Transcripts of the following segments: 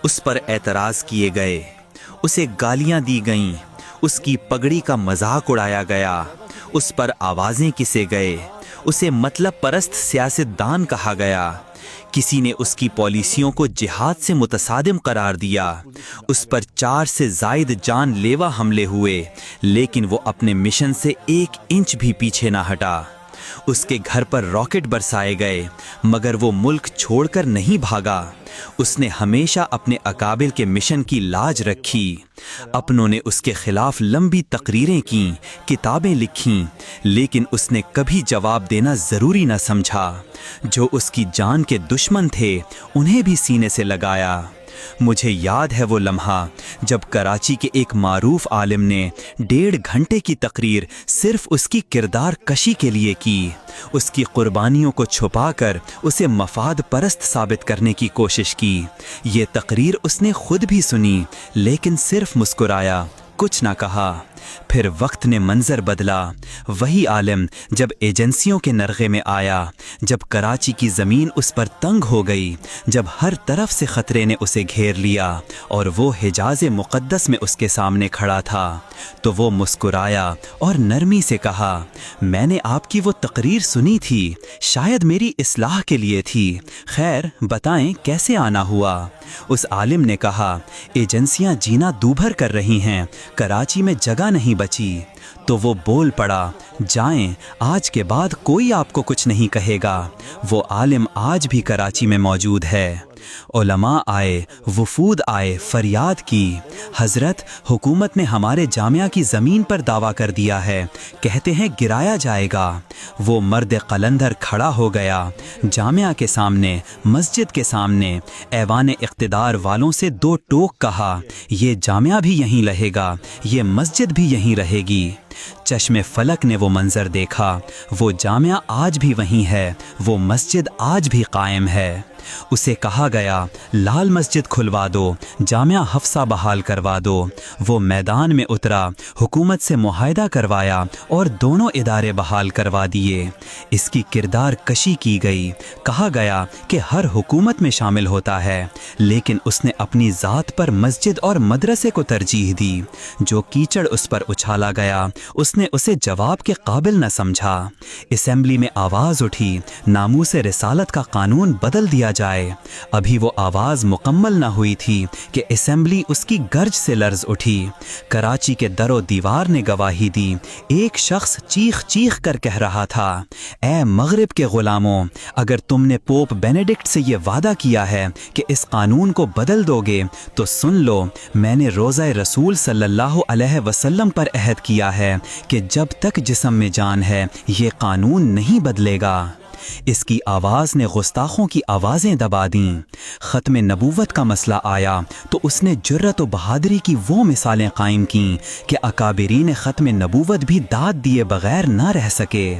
اس پر اعتراض کیے گئے، اسے گالیاں دی گئیں، اس کی پگڑی کا مذاق اڑایا گیا، اس پر آوازیں کسے گئے، اسے مطلب پرست سیاست دان کہا گیا، کسی نے اس کی پالیسیوں کو جہاد سے متصادم قرار دیا، اس پر 4 سے زائد جان لیوا حملے ہوئے، لیکن وہ اپنے مشن سے 1 انچ بھی پیچھے نہ ہٹا۔ اس کے گھر پر راکٹ برسائے گئے، مگر وہ ملک چھوڑ کر نہیں بھاگا۔ اس نے ہمیشہ اپنے اکابر کے مشن کی لاج رکھی۔ اپنوں نے اس کے خلاف لمبی تقریریں کیں، کتابیں لکھیں، لیکن اس نے کبھی جواب دینا ضروری نہ سمجھا۔ جو اس کی جان کے دشمن تھے انہیں بھی سینے سے لگایا۔ مجھے یاد ہے وہ لمحہ جب کراچی کے ایک معروف عالم نے 1.5 گھنٹے کی تقریر صرف اس کی کردار کشی کے لیے کی، اس کی قربانیوں کو چھپا کر اسے مفاد پرست ثابت کرنے کی کوشش کی۔ یہ تقریر اس نے خود بھی سنی، لیکن صرف مسکرایا، کچھ نہ کہا۔ پھر وقت نے منظر بدلا۔ وہی عالم جب ایجنسیوں کے نرغے میں آیا، جب کراچی کی زمین اس پر تنگ ہو گئی، جب ہر طرف سے خطرے نے اسے گھیر لیا اور وہ حجاز مقدس میں اس کے سامنے کھڑا تھا، تو وہ مسکرایا اور نرمی سے کہا، میں نے آپ کی وہ تقریر سنی تھی، شاید میری اصلاح کے لیے تھی، خیر بتائیں کیسے آنا ہوا؟ اس عالم نے کہا، ایجنسیاں جینا دوبھر کر رہی ہیں، کراچی میں جگہ نہیں بچی۔ تو وہ بول پڑا، جائیں، آج کے بعد کوئی آپ کو کچھ نہیں کہے گا۔ وہ عالم آج بھی کراچی میں موجود ہے۔ علماء آئے، وفود آئے، فریاد کی، حضرت حکومت نے ہمارے جامعہ کی زمین پر دعویٰ کر دیا ہے، کہتے ہیں گرایا جائے گا۔ وہ مرد قلندر کھڑا ہو گیا، جامعہ کے سامنے، مسجد کے سامنے، ایوان اقتدار والوں سے 2 ٹوک کہا، یہ جامعہ بھی یہیں رہے گا، یہ مسجد بھی یہیں رہے گی۔ چشم فلک نے وہ منظر دیکھا، وہ جامعہ آج بھی وہیں ہے، وہ مسجد آج بھی قائم ہے۔ اسے کہا گیا، لال مسجد کھلوا دو، جامعہ حفصہ بحال کروا دو۔ وہ میدان میں اترا، حکومت سے معاہدہ کروایا اور دونوں ادارے بحال کروا دیے۔ اس کی کردار کشی کی گئی، کہا گیا کہ ہر حکومت میں شامل ہوتا ہے، لیکن اس نے اپنی ذات پر مسجد اور مدرسے کو ترجیح دی۔ جو کیچڑ اس پر اچھالا گیا، اس نے اسے جواب کے قابل نہ سمجھا۔ اسمبلی میں آواز اٹھی، ناموس رسالت کا قانون بدل دیا جائے۔ ابھی وہ آواز مکمل نہ ہوئی تھی کہ اسمبلی اس کی گرج سے لرز اٹھی۔ کراچی کے در و دیوار نے گواہی دی۔ ایک شخص چیخ چیخ کر کہہ رہا تھا، اے مغرب کے غلاموں، اگر تم نے پوپ بینیڈکٹ سے یہ وعدہ کیا ہے کہ اس قانون کو بدل دو گے تو سن لو، میں نے روزہ رسول صلی اللہ علیہ وسلم پر عہد کیا ہے کہ جب تک جسم میں جان ہے یہ قانون نہیں بدلے گا۔ اس کی آواز نے گستاخوں کی آوازیں دبا دیں۔ ختم نبوت کا مسئلہ آیا تو اس نے جرت و بہادری کی وہ مثالیں قائم کیں کہ اکابرین ختم نبوت بھی داد دیے بغیر نہ رہ سکے۔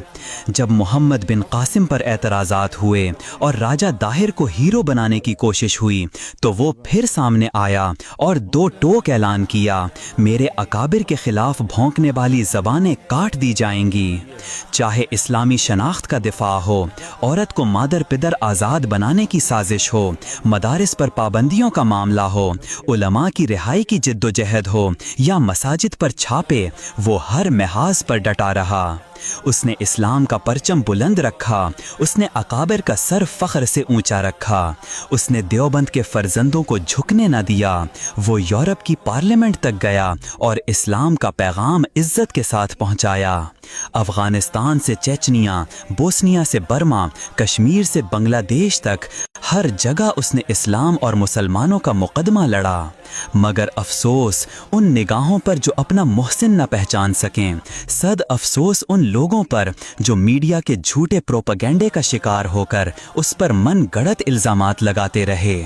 جب محمد بن قاسم پر اعتراضات ہوئے اور راجہ داہر کو ہیرو بنانے کی کوشش ہوئی تو وہ پھر سامنے آیا اور 2 ٹوک اعلان کیا، میرے اکابر کے خلاف بھونکنے والی زبانیں کاٹ دی جائیں گی۔ چاہے اسلامی شناخت کا دفاع ہو، عورت کو مادر پدر آزاد بنانے کی سازش ہو، مدارس پر پابندیوں کا معاملہ ہو، علماء کی رہائی کی جد و جہد ہو یا مساجد پر چھاپے، وہ ہر محاذ پر ڈٹا رہا۔ اس نے اسلام کا پرچم بلند رکھا، اس نے اکابر کا سر فخر سے اونچا رکھا، اس نے دیوبند کے فرزندوں کو جھکنے نہ دیا۔ وہ یورپ کی پارلیمنٹ تک گیا اور اسلام کا پیغام عزت کے ساتھ پہنچایا۔ افغانستان سے چیچنیا، بوسنیا سے برما، کشمیر سے بنگلہ دیش تک ہر جگہ اس نے اسلام اور مسلمانوں کا مقدمہ لڑا۔ مگر افسوس ان نگاہوں پر جو اپنا محسن نہ پہچان سکیں، صد افسوس ان لوگوں پر جو میڈیا کے جھوٹے پروپیگنڈے کا شکار ہو کر اس پر من گڑت الزامات لگاتے رہے۔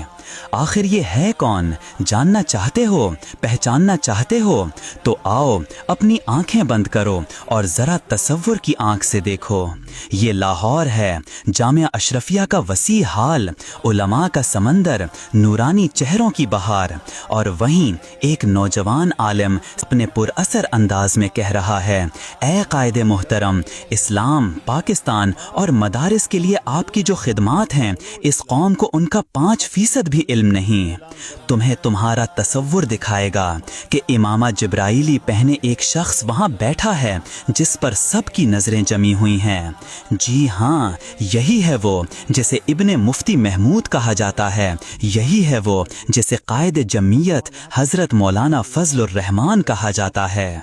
آخر یہ ہے کون؟ جاننا چاہتے ہو، پہچاننا چاہتے ہو؟ تو آؤ اپنی آنکھیں بند کرو اور ذرا تصور کی آنکھ سے دیکھو۔ یہ لاہور ہے، جامعہ اشرفیہ کا وسیع حال، علماء کا سمندر، نورانی چہروں کی بہار، اور وہیں ایک نوجوان عالم اپنے پر اثر انداز میں کہہ رہا ہے، اے قائد محترم، اسلام، پاکستان اور مدارس کے لیے آپ کی جو خدمات ہیں، اس قوم کو ان کا 5% بھی بھی علم نہیں۔ تمہیں تمہارا تصور دکھائے گا کہ امامہ جبرائیلی پہنے ایک شخص وہاں بیٹھا ہے جس پر سب کی نظریں جمی ہوئی ہیں۔ جی ہاں، یہی ہے وہ جسے ابن مفتی محمود کہا جاتا ہے، یہی ہے وہ جسے قائد جمعیت حضرت مولانا فضل الرحمان کہا جاتا ہے۔